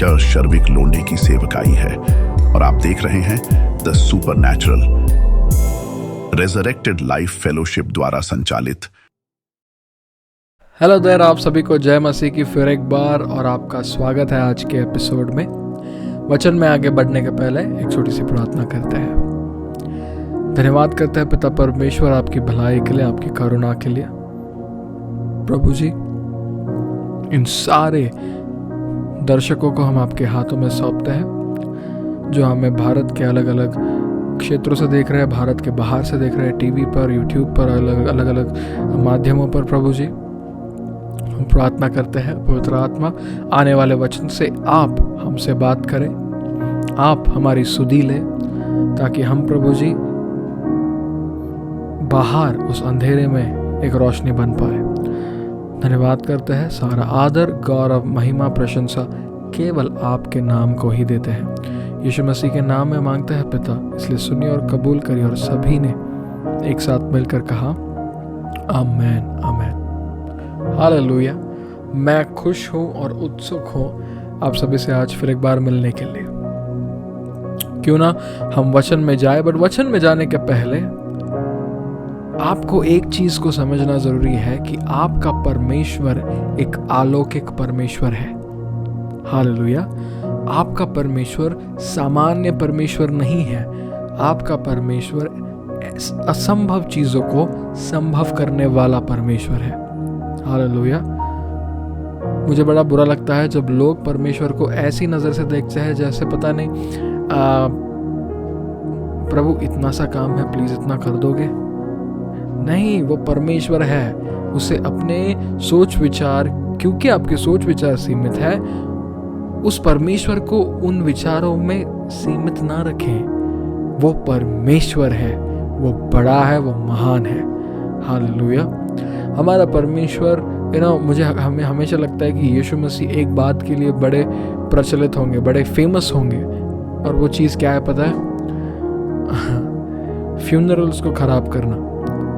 मुख्य शर्विक लोंडे की सेवकाई है और आप देख रहे हैं the supernatural resurrected life fellowship द्वारा संचालित। हेलो देयर, आप सभी को जय मसीह की फिर एक बार और आपका स्वागत है आज के एपिसोड में। वचन में आगे बढ़ने के पहले एक छोटी सी प्रार्थना करते हैं। धन्यवाद करते हैं पिता परमेश्वर आपकी भलाई के लिए, आपकी करुणा के लिए। प्रभु जी, इन सारे दर्शकों को हम आपके हाथों में सौंपते हैं जो हमें भारत के अलग अलग क्षेत्रों से देख रहे हैं, भारत के बाहर से देख रहे हैं, टीवी पर, यूट्यूब पर, अलग अलग माध्यमों पर। प्रभु जी, हम प्रार्थना करते हैं पवित्र आत्मा आने वाले वचन से आप हमसे बात करें, आप हमारी सुधि लें, ताकि हम प्रभु जी बाहर उस अंधेरे में एक रोशनी बन पाए। धन्यवाद करते हैं, सारा आदर, गौरव, महिमा, प्रशंसा केवल आपके नाम को ही देते हैं। यीशु मसीह के नाम में मांगते हैं पिता, इसलिए सुनिए और कबूल करिए। और सभी ने एक साथ मिलकर कहा आमेन, आमेन, हालेलुया। मैं खुश हूँ और उत्सुक हूँ आप सभी से आज फिर एक बार मिलने के लिए। क्यों ना हम वचन में जाए, बट वचन में जाने के पहले आपको एक चीज को समझना जरूरी है कि आपका परमेश्वर एक अलौकिक परमेश्वर है। हालेलुया। आपका परमेश्वर सामान्य परमेश्वर नहीं है। आपका परमेश्वर असंभव चीजों को संभव करने वाला परमेश्वर है। हालेलुया। मुझे बड़ा बुरा लगता है जब लोग परमेश्वर को ऐसी नजर से देखते हैं जैसे पता नहीं प्रभु इतना सा काम है, प्लीज इतना कर दोगे। नहीं, वो परमेश्वर है। उसे अपने सोच विचार, क्योंकि आपके सोच विचार सीमित है, उस परमेश्वर को उन विचारों में सीमित ना रखें। वो परमेश्वर है, वो बड़ा है, वो महान है। हालेलुया। हमारा परमेश्वर हमें हमेशा लगता है कि यीशु मसीह एक बात के लिए बड़े प्रचलित होंगे, बड़े फेमस होंगे, और वो चीज़ क्या है पता है? फ्यूनरल्स को खराब करना।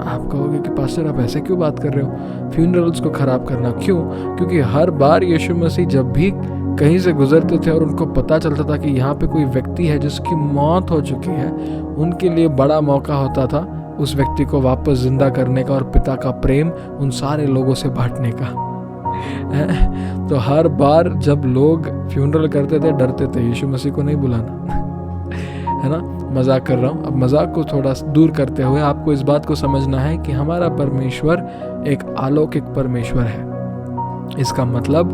आप कहोगे कि पास्टर आप ऐसे क्यों बात कर रहे हो? फ्यूनरल्स को खराब करना क्यों? क्योंकि हर बार यीशु मसीह जब भी कहीं से गुजरते थे और उनको पता चलता था कि यहाँ पे कोई व्यक्ति है जिसकी मौत हो चुकी है, उनके लिए बड़ा मौका होता था उस व्यक्ति को वापस जिंदा करने का और पिता का प्रेम उन सारे लोगों से बांटने का। तो हर बार जब लोग फ्यूनरल करते थे डरते थे यीशु मसीह को नहीं बुलाना। है ना? मजाक कर रहा हूँ। अब मजाक को थोड़ा दूर करते हुए आपको इस बात को समझना है कि हमारा परमेश्वर एक अलौकिक परमेश्वर है। इसका मतलब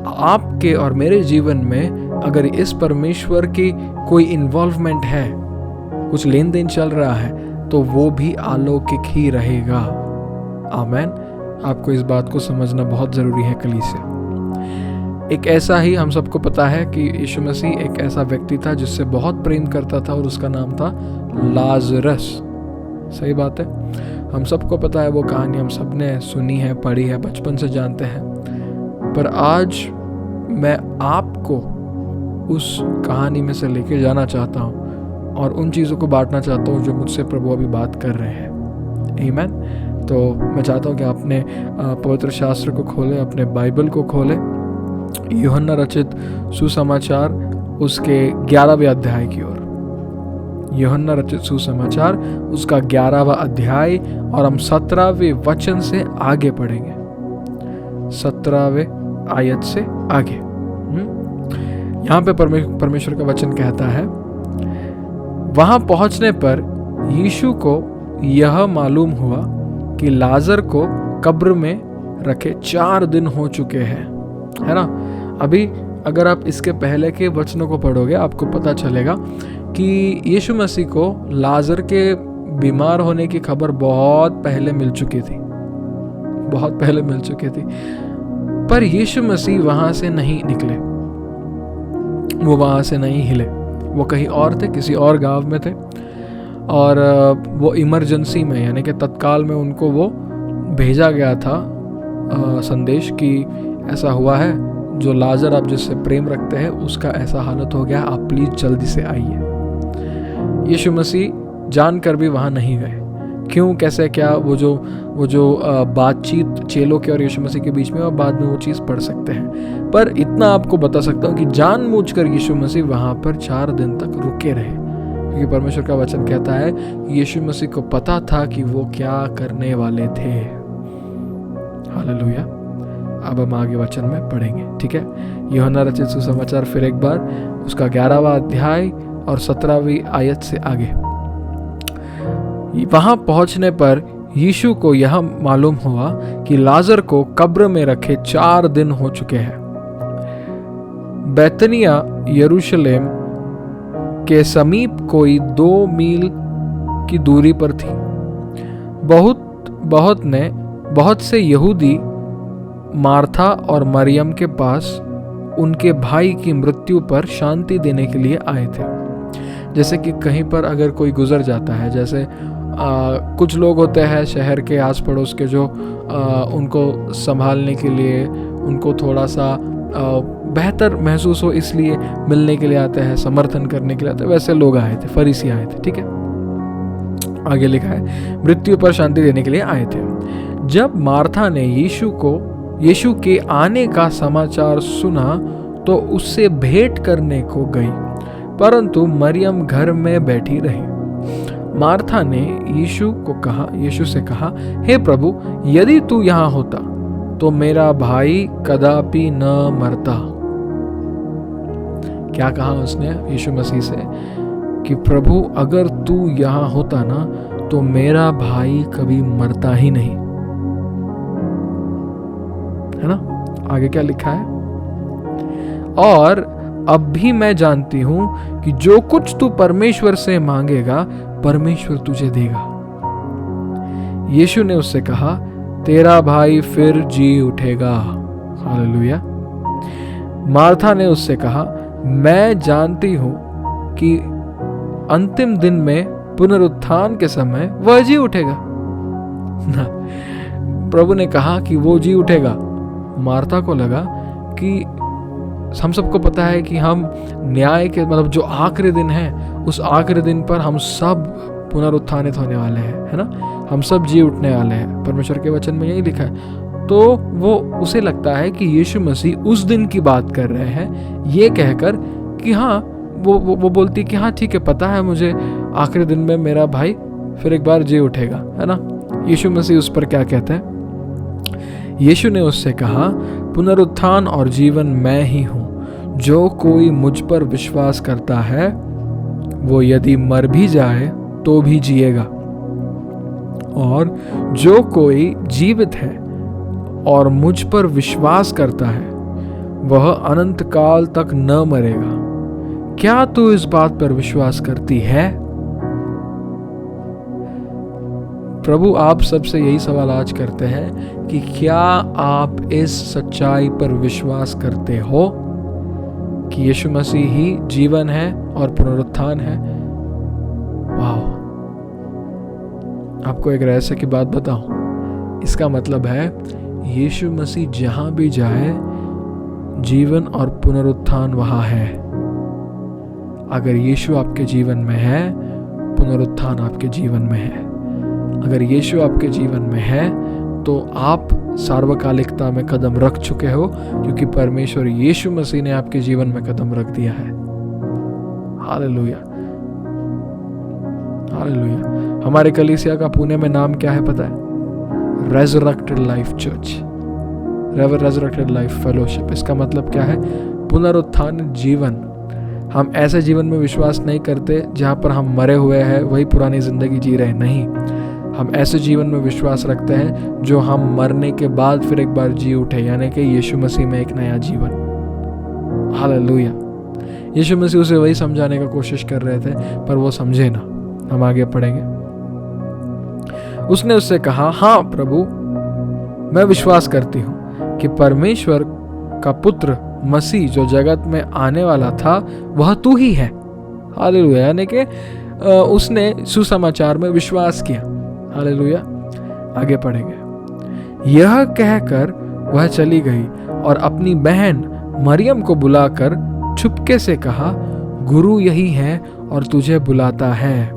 आपके और मेरे जीवन में अगर इस परमेश्वर की कोई इन्वॉल्वमेंट है, कुछ लेन देन चल रहा है, तो वो भी अलौकिक ही रहेगा। आमेन। आपको इस बात को समझना बहुत जरूरी है कलीसिया। एक ऐसा ही हम सबको पता है कि यीशु मसीह एक ऐसा व्यक्ति था जिससे बहुत प्रेम करता था और उसका नाम था लाजरस। सही बात है, हम सबको पता है वो कहानी, हम सबने सुनी है, पढ़ी है, बचपन से जानते हैं। पर आज मैं आपको उस कहानी में से लेके जाना चाहता हूँ और उन चीज़ों को बांटना चाहता हूँ जो मुझसे प्रभु अभी बात कर रहे हैं। आमीन। तो मैं चाहता हूँ कि आपने पवित्र शास्त्र को खोलें, अपने बाइबल को खोलें, यूहन्ना रचित सुसमाचार उसके 11वें अध्याय की ओर। यूहन्ना रचित सुसमाचार उसका 11वां अध्याय, और हम 17वें वचन से आगे पढ़ेंगे, 17वें आयत से आगे। यहाँ पे परमेश्वर का वचन कहता है, वहां पहुंचने पर यीशु को यह मालूम हुआ कि लाजर को कब्र में रखे 4 दिन हो चुके हैं। है ना? अभी अगर आप इसके पहले के वचनों को पढ़ोगे आपको पता चलेगा कि यीशु मसीह को लाजर के बीमार होने की खबर बहुत पहले मिल चुकी थी, बहुत पहले मिल चुकी थी। पर यीशु मसीह वहां से नहीं निकले, वो वहां से नहीं हिले। वो कहीं और थे, किसी और गांव में थे, और वो इमरजेंसी में यानी कि तत्काल में उनको वो भेजा गया था संदेश कि ऐसा हुआ है, जो लाजर आप जिससे प्रेम रखते हैं उसका ऐसा हालत हो गया, आप प्लीज जल्दी से आइए। यीशु मसीह जानकर भी वहां नहीं गए क्यों, कैसे, क्या, वो जो बातचीत चेलों के और यीशु मसीह के बीच में, और बाद में वो चीज़ पढ़ सकते हैं। पर इतना आपको बता सकता हूँ कि जानबूझकर यीशु मसीह वहाँ पर 4 दिन तक रुके रहे, क्योंकि परमेश्वर का वचन कहता है कि यीशु मसीह को पता था कि वो क्या करने वाले थे। हालेलुया। अब हम आगे वचन में पढ़ेंगे, ठीक है। यूहन्ना रचित सुसमाचार फिर एक बार, उसका 11वां अध्याय और 17वीं आयत से आगे। वहां पहुंचने पर यीशु को यह मालूम हुआ कि लाजर को कब्र में रखे 4 दिन हो चुके हैं। बैतनिया यरूशलेम के समीप कोई 2 मील की दूरी पर थी। बहुत से यहूदी मार्था और मरियम के पास उनके भाई की मृत्यु पर शांति देने के लिए आए थे। जैसे कि कहीं पर अगर कोई गुजर जाता है, जैसे कुछ लोग होते हैं शहर के आस पड़ोस के जो उनको संभालने के लिए, उनको थोड़ा सा बेहतर महसूस हो इसलिए मिलने के लिए आते हैं, समर्थन करने के लिए आते हैं। वैसे लोग आए थे, फरीसी आए थे, ठीक है। आगे लिखा है मृत्यु पर शांति देने के लिए आए थे। जब मार्था ने यीशु के आने का समाचार सुना तो उससे भेंट करने को गई, परंतु मरियम घर में बैठी रही। मार्था ने यीशु से कहा, हे प्रभु, यदि तू यहाँ होता तो मेरा भाई कदापि न मरता। क्या कहा उसने यीशु मसीह से कि प्रभु, अगर तू यहाँ होता ना तो मेरा भाई कभी मरता ही नहीं, है ना। आगे क्या लिखा है, और अब भी मैं जानती हूं कि जो कुछ तू परमेश्वर से मांगेगा परमेश्वर तुझे देगा। यीशु ने उससे कहा, तेरा भाई फिर जी उठेगा। हालेलुया। मार्था ने उससे कहा, मैं जानती हूं कि अंतिम दिन में पुनरुत्थान के समय वह जी उठेगा। प्रभु ने कहा कि वो जी उठेगा। मार्था को लगा कि हम सबको पता है कि हम न्याय के जो आखिरी दिन है, उस आखिरी दिन पर हम सब पुनरुत्थानित होने वाले हैं, है ना। हम सब जी उठने वाले हैं, परमेश्वर के वचन में यही लिखा है। तो वो उसे लगता है कि यीशु मसीह उस दिन की बात कर रहे हैं, ये कहकर कि हाँ, वो बोलती कि हाँ ठीक है, पता है मुझे, आखिरी दिन में मेरा भाई फिर एक बार जी उठेगा, है ना। यीशु मसीह उस पर क्या कहते हैं, यीशु ने उससे कहा, पुनरुत्थान और जीवन मैं ही हूं। जो कोई मुझ पर विश्वास करता है वो यदि मर भी जाए तो भी जिएगा, और जो कोई जीवित है और मुझ पर विश्वास करता है वह अनंत काल तक न मरेगा। क्या तू इस बात पर विश्वास करती है? प्रभु आप सबसे यही सवाल आज करते हैं कि क्या आप इस सच्चाई पर विश्वास करते हो कि यीशु मसीह ही जीवन है और पुनरुत्थान है? वाह, आपको एक रहस्य की बात बताऊं, इसका मतलब है यीशु मसीह जहां भी जाए जीवन और पुनरुत्थान वहां है। अगर यीशु आपके जीवन में है, पुनरुत्थान आपके जीवन में है। अगर यीशु आपके जीवन में है तो आप सार्वकालिकता में कदम रख चुके हो, क्योंकि परमेश्वर यीशु मसीह ने आपके जीवन में कदम रख दिया है। Hallelujah, hallelujah. हमारे कलीसिया का पुणे में नाम क्या है पता है? Resurrected life church, resurrected life fellowship. इसका मतलब क्या है? पुनरुत्थान जीवन। हम ऐसे जीवन में विश्वास नहीं करते जहां पर हम मरे हुए हैं, वही पुरानी जिंदगी जी रहे, नहीं। हम ऐसे जीवन में विश्वास रखते हैं जो हम मरने के बाद फिर एक बार जी उठे, यानी कि यीशु मसीह में एक नया जीवन। हालेलुया। यीशु मसीह उसे वही समझाने का कोशिश कर रहे थे, पर वो समझे ना। हम आगे पढ़ेंगे। उसने उससे कहा, हाँ प्रभु, मैं विश्वास करती हूँ कि परमेश्वर का पुत्र मसीह जो जगत में आने वाला था वह तू ही है। हालेलुया। यानी कि उसने सुसमाचार में विश्वास किया। हालेलुया। आगे पढ़ेंगे। यह कहकर वह चली गई और अपनी बहन मरियम को बुलाकर चुपके से कहा, गुरु यही है और तुझे बुलाता है।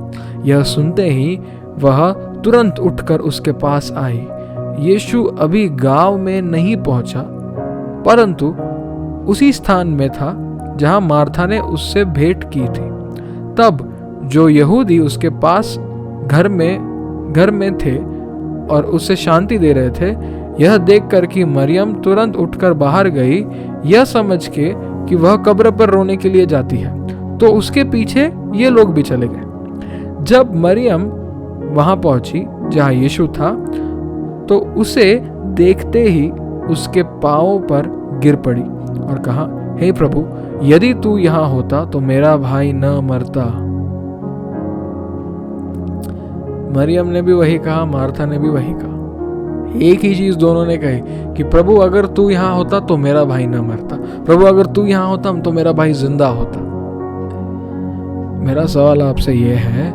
यह सुनते ही वह तुरंत उठकर उसके पास आई। यीशु अभी गांव में नहीं पहुंचा, परंतु उसी स्थान में था जहां मार्था ने उससे भेंट की थी। तब जो यहूदी उसके पास घर में थे और उसे शांति दे रहे थे, यह देखकर कि मरियम तुरंत उठकर बाहर गई, यह समझ के कि वह कब्र पर रोने के लिए जाती है, तो उसके पीछे ये लोग भी चले गए। जब मरियम वहां पहुंची जहां यीशु था, तो उसे देखते ही उसके पांवों पर गिर पड़ी और कहा, हे प्रभु, यदि तू यहाँ होता तो मेरा भाई न मरता। मरियम ने भी वही कहा, मार्था ने भी वही कहा। एक ही चीज दोनों ने कही कि प्रभु अगर तू यहाँ होता तो मेरा भाई न मरता, प्रभु अगर तू यहाँ होता तो मेरा भाई जिंदा होता। मेरा सवाल आपसे यह है,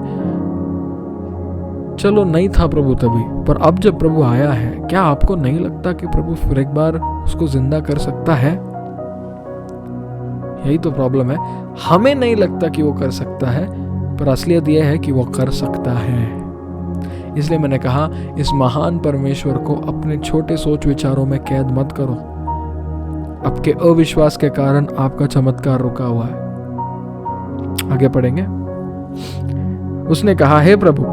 चलो नहीं था प्रभु तभी, पर अब जब प्रभु आया है, क्या आपको नहीं लगता कि प्रभु फिर एक बार उसको जिंदा कर सकता है? यही तो प्रॉब्लम है, हमें नहीं लगता कि वो कर सकता है, पर असलियत यह है कि वो कर सकता है। इसलिए मैंने कहा, इस महान परमेश्वर को अपने छोटे सोच विचारों में कैद मत करो। आपके अविश्वास के कारण आपका चमत्कार रुका हुआ है। आगे पढ़ेंगे। उसने कहा, हे प्रभु,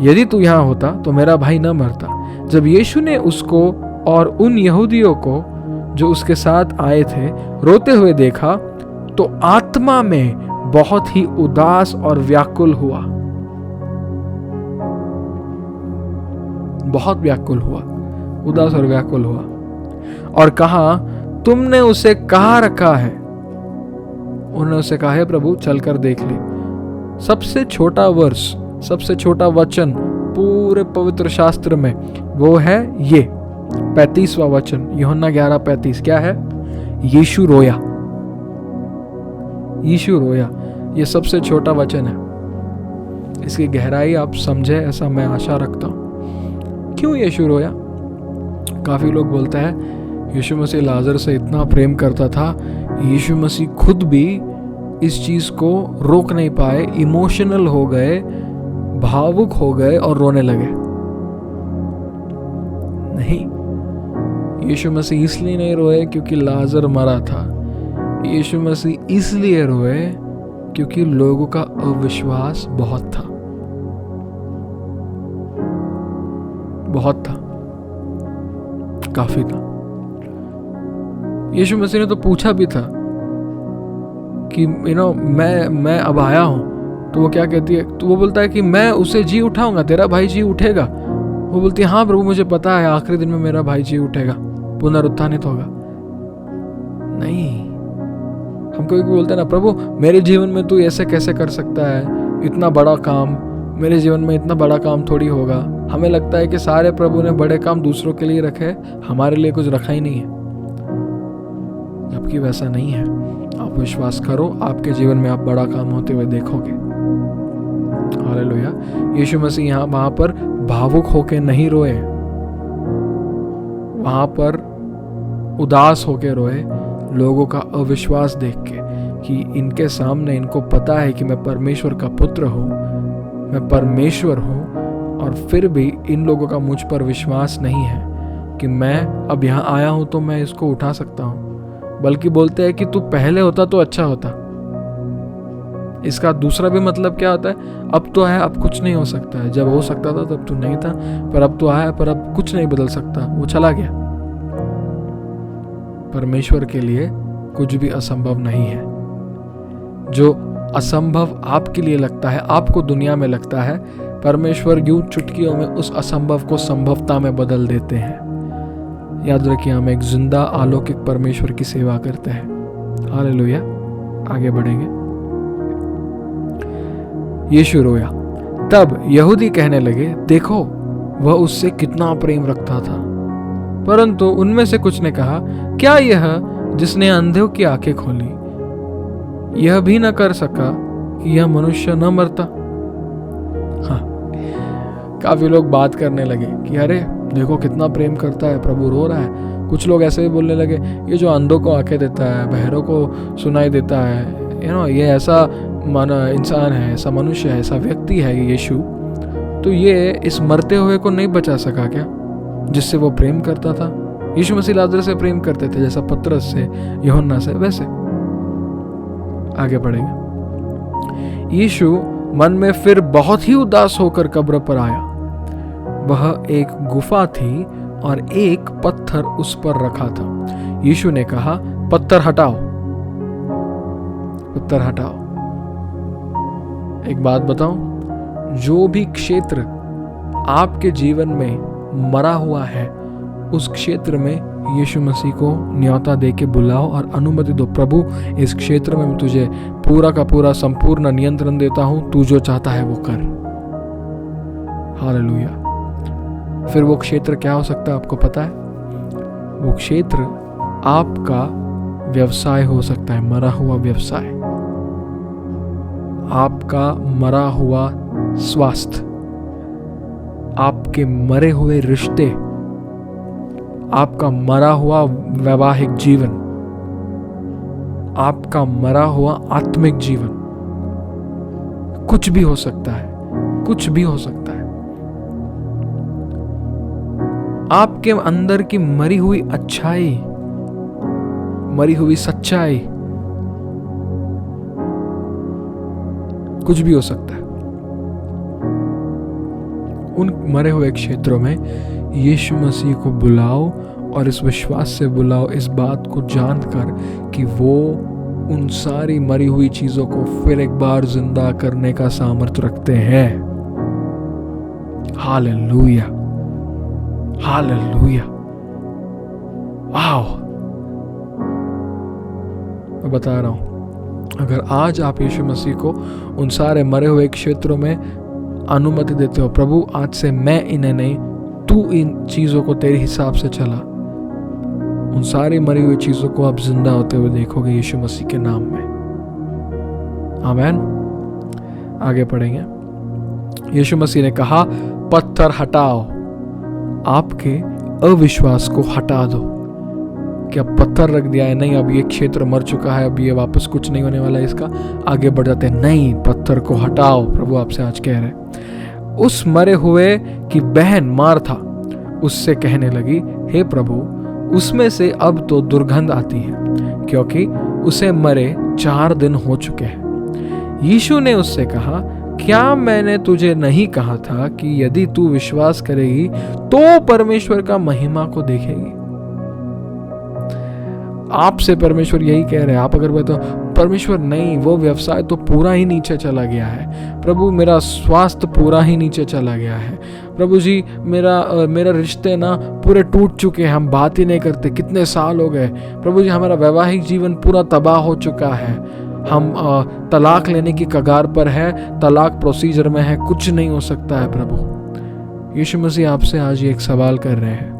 यदि तू यहाँ होता तो मेरा भाई न मरता। जब यीशु ने उसको और उन यहूदियों को जो उसके साथ आए थे रोते हुए देखा, तो आत्मा में बहुत ही उदास और व्याकुल हुआ। बहुत व्याकुल हुआ, उदास और व्याकुल हुआ, और कहा, तुमने उसे कहाँ रखा है? उन्होंने उसे कहा, हे प्रभु, चलकर देख ले। सबसे छोटा वर्ष, सबसे छोटा वचन पूरे पवित्र शास्त्र में वो है ये 35वां वचन, यूहन्ना 11:35। क्या है? यीशु रोया। यीशु रोया, ये सबसे छोटा वचन है। इसकी गहराई आप समझे, ऐसा मैं आशा रखता हूं। क्यों यीशु रोया? काफी लोग बोलते हैं यीशु मसीह लाजर से इतना प्रेम करता था, यीशु मसीह खुद भी इस चीज को रोक नहीं पाए, इमोशनल हो गए, भावुक हो गए और रोने लगे। नहीं, यीशु मसीह इसलिए नहीं रोए क्योंकि लाजर मरा था। यीशु मसीह इसलिए रोए क्योंकि लोगों का अविश्वास बहुत था, बहुत था, काफी था। यीशु मसीह ने तो पूछा भी था कि मैं अब आया हूं, तो वो क्या कहती है? तो वो बोलता है कि मैं उसे जी उठाऊंगा, तेरा भाई जी उठेगा। वो बोलती है, हाँ प्रभु, मुझे पता है आखिरी दिन में मेरा भाई जी उठेगा, पुनरुत्थानित होगा। नहीं, हम कोई बोलते हैं ना, प्रभु मेरे जीवन में तू ऐसे कैसे कर सकता है, इतना बड़ा काम मेरे जीवन में, इतना बड़ा काम थोड़ी होगा। हमें लगता है कि सारे प्रभु ने बड़े काम दूसरों के लिए रखे, हमारे लिए कुछ रखा ही नहीं है, जबकि वैसा नहीं है। आप विश्वास करो, आपके जीवन में आप बड़ा काम होते हुए देखोगे। हालेलुया। यीशु मसीह यहाँ वहां पर भावुक होके नहीं रोए, वहां पर उदास होके रोए, लोगों का अविश्वास देख के कि इनके सामने इनको पता है कि मैं परमेश्वर का पुत्र हूं, मैं परमेश्वर हूं, और फिर भी इन लोगों का मुझ पर विश्वास नहीं है कि मैं अब यहाँ आया हूं तो मैं इसको उठा सकता हूं। बल्कि बोलते हैं कि तू पहले होता तो अच्छा होता। इसका दूसरा भी मतलब क्या होता है? अब तो आया, अब कुछ नहीं हो सकता है। जब हो सकता था तब तू नहीं था, पर अब तो आया, पर अब कुछ नहीं बदल सकता, वो चला गया। परमेश्वर के लिए कुछ भी असंभव नहीं है। जो असंभव आपके लिए लगता है, आपको दुनिया में लगता है, परमेश्वर यूं चुटकियों में उस असंभव को संभवता में बदल देते हैं। याद रखिए, हम एक जिंदा अलौकिक परमेश्वर की सेवा करते हैं। हालेलुया। आगे बढ़ेंगे। यीशु रोया। तब यहूदी कहने लगे, देखो वह उससे कितना प्रेम रखता था। परंतु उनमें से कुछ ने कहा, क्या यह जिसने अंधों की आंखें खोली यह भी न कर सका कि यह मनुष्य न मरता? हाँ, काफी लोग बात करने लगे कि अरे देखो कितना प्रेम करता है, प्रभु रो रहा है। कुछ लोग ऐसे भी बोलने लगे, ये जो अंधों को आंखें देता है, बहरों को सुनाई देता है, ये ऐसा इंसान है, ऐसा मनुष्य है, ऐसा व्यक्ति है यीशु, तो ये इस मरते हुए को नहीं बचा सका क्या, जिससे वो प्रेम करता था? यीशु मसीह लाजर से प्रेम करते थे, जैसा पतरस से, यूहन्ना से, वैसे। आगे बढ़ेंगे। यीशु मन में फिर बहुत ही उदास होकर कब्र पर आया। वह एक गुफा थी और एक पत्थर उस पर रखा था। यीशु ने कहा, पत्थर हटाओ, पत्थर हटाओ। एक बात बताऊं, जो भी क्षेत्र आपके जीवन में मरा हुआ है, उस क्षेत्र में यीशु मसीह को न्योता दे के बुलाओ और अनुमति दो, प्रभु इस क्षेत्र में मैं तुझे पूरा का पूरा संपूर्ण नियंत्रण देता हूं, तू जो चाहता है वो कर। हालेलुया। फिर वो क्षेत्र क्या हो सकता है आपको पता है? वो क्षेत्र आपका व्यवसाय हो सकता है, मरा हुआ व्यवसाय, आपका मरा हुआ स्वास्थ्य, आपके मरे हुए रिश्ते, आपका मरा हुआ वैवाहिक जीवन, आपका मरा हुआ आत्मिक जीवन, कुछ भी हो सकता है, कुछ भी हो सकता है। आपके अंदर की मरी हुई अच्छाई, मरी हुई सच्चाई, कुछ भी हो सकता है। उन मरे हुए क्षेत्रों में यीशु मसीह को बुलाओ और इस विश्वास से बुलाओ, इस बात को जानकर कि वो उन सारी मरी हुई चीजों को फिर एक बार जिंदा करने का सामर्थ्य रखते हैं। Hallelujah, hallelujah. वाह, मैं बता रहा हूं, अगर आज आप यीशु मसीह को उन सारे मरे हुए क्षेत्रों में अनुमति देते हो, प्रभु आज से मैं इन्हें नहीं, तू इन चीजों को तेरे हिसाब से चला, उन सारी मरी हुई चीजों को आप जिंदा होते हुए देखोगे यीशु मसीह के नाम में। आमीन। आगे पढ़ेंगे। यीशु मसीह ने कहा, पत्थर हटाओ, आपके अविश्वास को हटा दो। कि अब पत्थर रख दिया है, नहीं अब ये क्षेत्र मर चुका है, अब ये वापस कुछ नहीं होने वाला है इसका, आगे बढ़ जाते हैं, नहीं पत्थर को हटाओ। प्रभु आपसे आज कह रहे। उस मरे हुए की बहन मार्था उससे कहने लगी, हे प्रभु, उसमें से अब तो दुर्गंध आती है, क्योंकि उसे मरे 4 दिन हो चुके हैं। यीशु ने उससे कहा, क्या मैंने तुझे नहीं कहा था कि यदि तू विश्वास करेगी तो परमेश्वर का महिमा को देखेगी? आपसे परमेश्वर यही कह रहे हैं। आप अगर बताओ परमेश्वर नहीं, वो व्यवसाय तो पूरा ही नीचे चला गया है, प्रभु मेरा स्वास्थ्य पूरा ही नीचे चला गया है, प्रभु जी मेरा रिश्ते ना पूरे टूट चुके हैं, हम बात ही नहीं करते, कितने साल हो गए, प्रभु जी हमारा वैवाहिक जीवन पूरा तबाह हो चुका है, हम तलाक लेने की कगार पर है, तलाक प्रोसीजर में है, कुछ नहीं हो सकता है। प्रभु यीशु मसीह आपसे आज एक सवाल कर रहे हैं,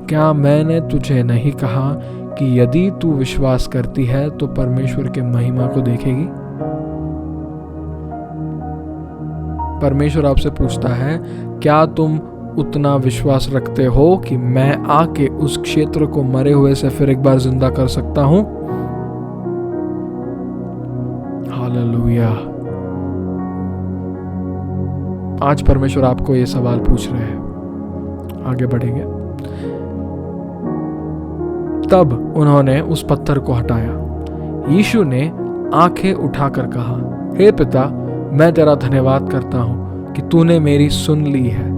क्या मैंने तुझे नहीं कहा कि यदि तू विश्वास करती है तो परमेश्वर के महिमा को देखेगी? परमेश्वर आपसे पूछता है, क्या तुम उतना विश्वास रखते हो कि मैं आके उस क्षेत्र को मरे हुए से फिर एक बार जिंदा कर सकता हूं? हालेलुया। आज परमेश्वर आपको ये सवाल पूछ रहे हैं। आगे बढ़ेंगे। तब उन्होंने उस पत्थर को हटाया। यीशु ने आंखें उठाकर कहा, हे पिता, मैं तेरा धन्यवाद करता हूं कि तूने मेरी सुन ली है।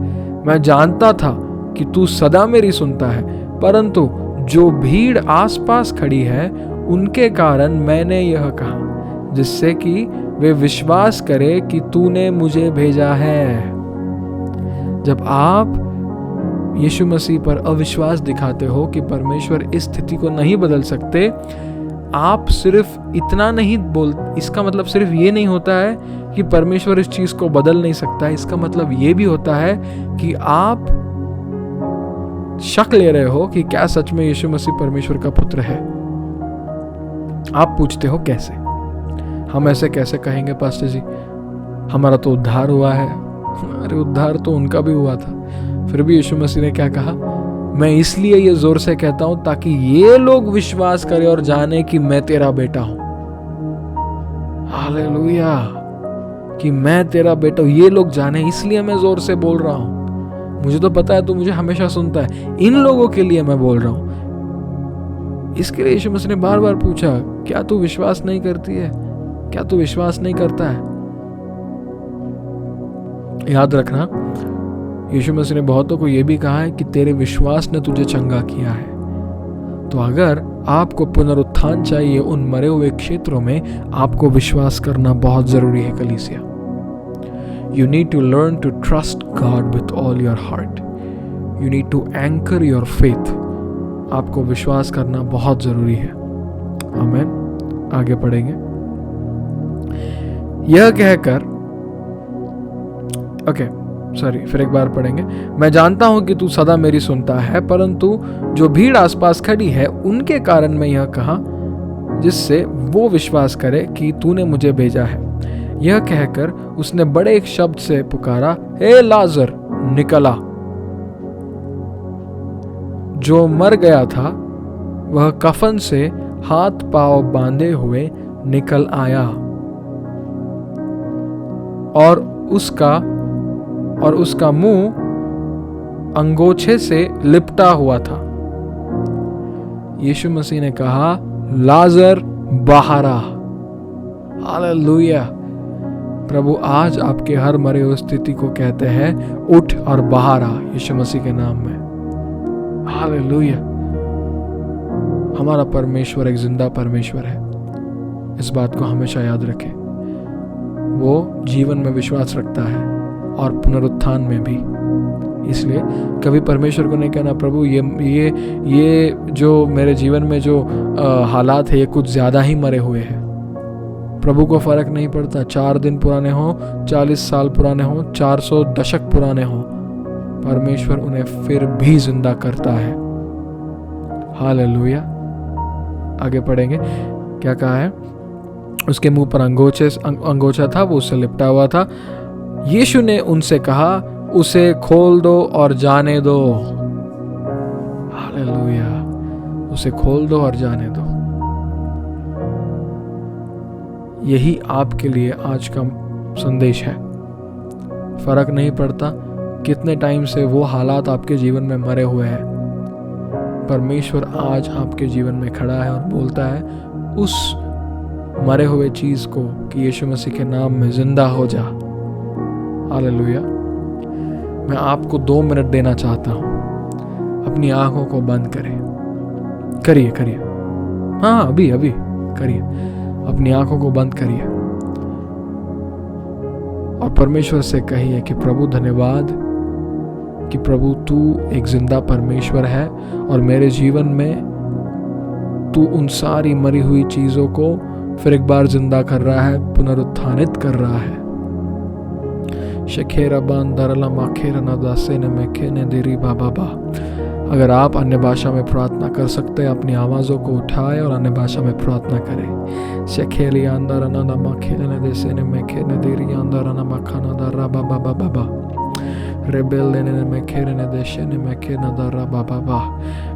मैं जानता था कि तू सदा मेरी सुनता है, परंतु जो भीड़ आसपास खड़ी है उनके कारण मैंने यह कहा, जिससे कि वे विश्वास करे कि तूने मुझे भेजा है। जब आप यीशु मसीह पर अविश्वास दिखाते हो कि परमेश्वर इस स्थिति को नहीं बदल सकते, आप सिर्फ इतना नहीं इसका मतलब सिर्फ ये नहीं होता है कि परमेश्वर इस चीज को बदल नहीं सकता है। इसका मतलब ये भी होता है कि आप शक ले रहे हो कि क्या सच में यीशु मसीह परमेश्वर का पुत्र है। आप पूछते हो कैसे? हम ऐसे कैसे कहेंगे पास्टर जी, हमारा तो उद्धार हुआ है। अरे उद्धार तो उनका भी हुआ था। फिर भी यीशु मसीह ने क्या कहा, मैं इसलिए ये जोर से कहता हूं ताकि ये लोग विश्वास करें और जाने कि मैं तेरा बेटा हूं। हालेलुया। कि मैं तेरा बेटा हूँ, ये लोग जाने, इसलिए मैं जोर से बोल रहा हूँ। मुझे तो पता है तू मुझे हमेशा सुनता है, इन लोगों के लिए मैं बोल रहा हूँ। इसके लिए यीशु मसीह ने बार बार पूछा, क्या तू विश्वास नहीं करती है? क्या तू विश्वास नहीं करता है? याद रखना, यीशु मसीह ने बहुतों को यह भी कहा है कि तेरे विश्वास ने तुझे चंगा किया है। तो अगर आपको पुनरुत्थान चाहिए उन मरे हुए क्षेत्रों में, आपको विश्वास करना बहुत जरूरी है कलीसिया। You need to learn to trust God with all your heart. You need to anchor your faith. आपको विश्वास करना बहुत जरूरी है। आमीन। आगे पढ़ेंगे। यह कहकर फिर एक बार पढ़ेंगे। मैं जानता हूं कि तू सदा मेरी सुनता है, परंतु जो भीड़ आसपास खड़ी है उनके कारण मैं यह कहा, जिससे वो विश्वास करे कि तूने मुझे भेजा है। यह कहकर उसने बड़े एक शब्द से पुकारा, हे लाजर निकल आ। जो मर गया था वह कफन से हाथ पांव बांधे हुए निकल आया और उसका मुंह अंगोछे से लिपटा हुआ था। यीशु मसीह ने कहा, लाजर बाहर आ। हालेलुया। प्रभु आज आपके हर मरे हुए स्थिति को कहते हैं, उठ और बाहर आ यीशु मसीह के नाम में। हालेलुया। हमारा परमेश्वर एक जिंदा परमेश्वर है, इस बात को हमेशा याद रखें। वो जीवन में विश्वास रखता है और पुनरुत्थान में भी। इसलिए कभी परमेश्वर को नहीं कहना, प्रभु ये जो मेरे जीवन में जो हालात है ये कुछ ज्यादा ही मरे हुए हैं। प्रभु को फर्क नहीं पड़ता 4 दिन पुराने हो, 40 साल पुराने हो, 400 दशक पुराने हो, परमेश्वर उन्हें फिर भी जिंदा करता है। हालेलुया। आगे पढ़ेंगे, क्या कहा है? उसके मुंह पर अंगोछा था, वो उससे लिपटा हुआ था। यीशु ने उनसे कहा, उसे खोल दो और जाने दो। हालेलुया। उसे खोल दो और जाने दो। यही आपके लिए आज का संदेश है। फर्क नहीं पड़ता कितने टाइम से वो हालात आपके जीवन में मरे हुए हैं, परमेश्वर आज आपके जीवन में खड़ा है और बोलता है, उस मरे हुए चीज को कि यीशु मसीह के नाम में जिंदा हो जा। हालेलुया। मैं आपको 2 मिनट देना चाहता हूं। अपनी आंखों को बंद करिए। हाँ, अभी करिए। अपनी आंखों को बंद करिए और परमेश्वर से कहिए कि प्रभु धन्यवाद कि प्रभु तू एक जिंदा परमेश्वर है और मेरे जीवन में तू उन सारी मरी हुई चीजों को फिर एक बार जिंदा कर रहा है, पुनरुत्थानित कर रहा है। शखेरा बांधरला माखेरा नदासे ने मेखेने देरी बाबा। अगर आप अन्य भाषा में प्रार्थना कर सकते हैं, अपनी आवाज़ों को उठाए और अन्य भाषा में प्रार्थना करें। शखेली अंदर अना माखेने देसे ने मेखेने देरी अंदर अना मखाना दरा बाबा बाबा रेबेल ने मेखेने देशे ने मेखेना दरा बाबा।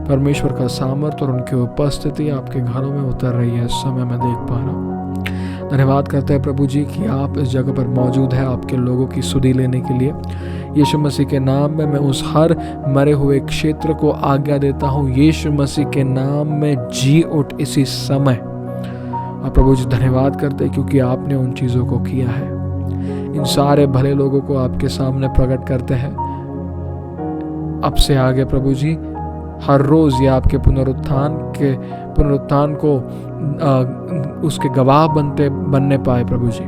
परमेश्वर का सामर्थ्य और उनकी उपस्थिति आपके घरों में उतर रही है, इस समय मैं देख पा रहा हूँ। धन्यवाद करते हैं प्रभु जी कि आप इस जगह पर मौजूद है आपके लोगों की सुधि लेने के लिए। यीशु मसीह के नाम में मैं उस हर मरे हुए क्षेत्र को आज्ञा देता हूँ, यीशु मसीह के नाम में जी उठ इसी समय। और प्रभु जी धन्यवाद करते हैं क्योंकि आपने उन चीज़ों को किया है। इन सारे भले लोगों को आपके सामने प्रकट करते हैं। अब से आगे प्रभु जी हर रोज ये आपके पुनरुत्थान को उसके गवाह बनने पाए प्रभु जी।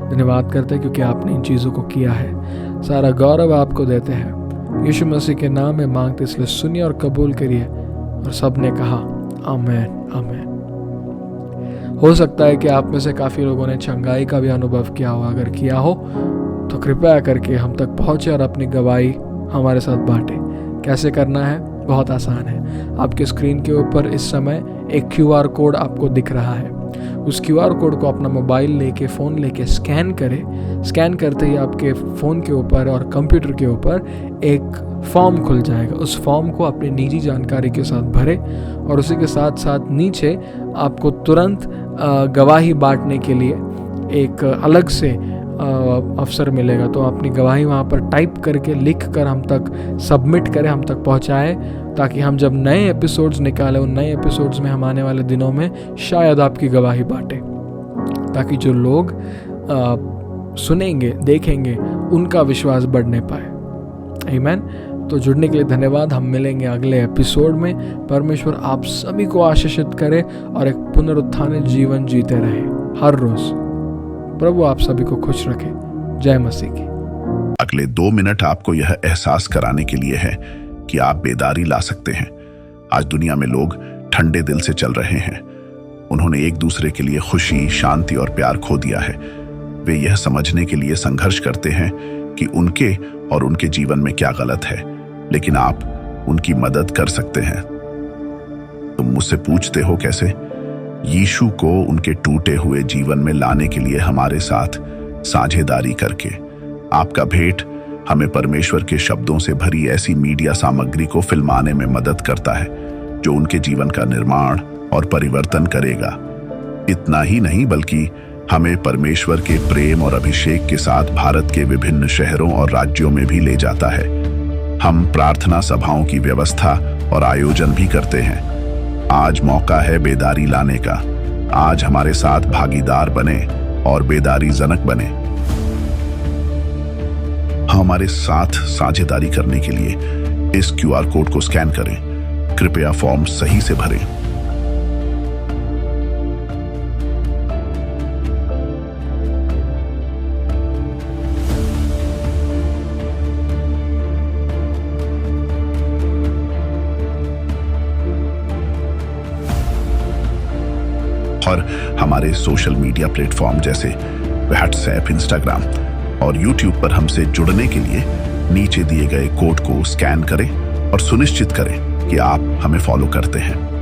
धन्यवाद करते हैं क्योंकि आपने इन चीज़ों को किया है। सारा गौरव आपको देते हैं। यीशु मसीह के नाम में मांगते इसलिए सुनिए और कबूल करिए। और सब ने कहा आमीन आमीन। हो सकता है कि आप में से काफ़ी लोगों ने चंगाई का भी अनुभव किया हो। अगर किया हो तो कृपया करके हम तक पहुँचे और अपनी गवाही हमारे साथ बांटे। कैसे करना है? बहुत आसान है। आपके स्क्रीन के ऊपर इस समय एक QR कोड आपको दिख रहा है। उस QR कोड को अपना मोबाइल लेके, फ़ोन लेके स्कैन करें। स्कैन करते ही आपके फ़ोन के ऊपर और कंप्यूटर के ऊपर एक फॉर्म खुल जाएगा। उस फॉर्म को अपनी निजी जानकारी के साथ भरें और उसी के साथ साथ नीचे आपको तुरंत गवाही बांटने के लिए एक अलग से अवसर मिलेगा। तो अपनी गवाही वहाँ पर टाइप करके लिख कर हम तक सबमिट करें, हम तक पहुँचाए, ताकि हम जब नए एपिसोड्स निकालें उन नए एपिसोड्स में हम आने वाले दिनों में शायद आपकी गवाही बांटें, ताकि जो लोग सुनेंगे देखेंगे उनका विश्वास बढ़ने पाए। आमीन। तो जुड़ने के लिए धन्यवाद। हम मिलेंगे अगले एपिसोड में। परमेश्वर आप सभी को आशीषित करे और एक पुनरुत्थानित जीवन जीते रहे हर रोज। प्रभु आप सभी को खुश रखे। जय मसीह की। अगले 2 मिनट आपको यह एहसास कराने के लिए है कि आप बेदारी ला सकते हैं। आज दुनिया में लोग ठंडे दिल से चल रहे हैं। उन्होंने एक दूसरे के लिए खुशी, शांति और प्यार खो दिया है। वे यह समझने के लिए संघर्ष करते हैं कि उनके और उनके जीवन में क्या गलत है, लेकिन आप उनकी मदद कर सकते हैं। तुम मुझसे पूछते हो कैसे? यीशु को उनके टूटे हुए जीवन में लाने के लिए हमारे साथ साझेदारी करके। आपका भेंट हमें परमेश्वर के शब्दों से भरी ऐसी मीडिया सामग्री को फिल्माने में मदद करता है जो उनके जीवन का निर्माण और परिवर्तन करेगा। इतना ही नहीं, बल्कि हमें परमेश्वर के प्रेम और अभिषेक के साथ भारत के विभिन्न शहरों और राज्यों में भी ले जाता है। हम प्रार्थना सभाओं की व्यवस्था और आयोजन भी करते हैं। आज मौका है बेदारी लाने का। आज हमारे साथ भागीदार बने और बेदारी जनक बने। हमारे साथ साझेदारी करने के लिए इस QR कोड को स्कैन करें। कृपया फॉर्म सही से भरें। और हमारे सोशल मीडिया प्लेटफॉर्म जैसे व्हाट्सएप, इंस्टाग्राम और यूट्यूब पर हमसे जुड़ने के लिए नीचे दिए गए कोड को स्कैन करें और सुनिश्चित करें कि आप हमें फॉलो करते हैं।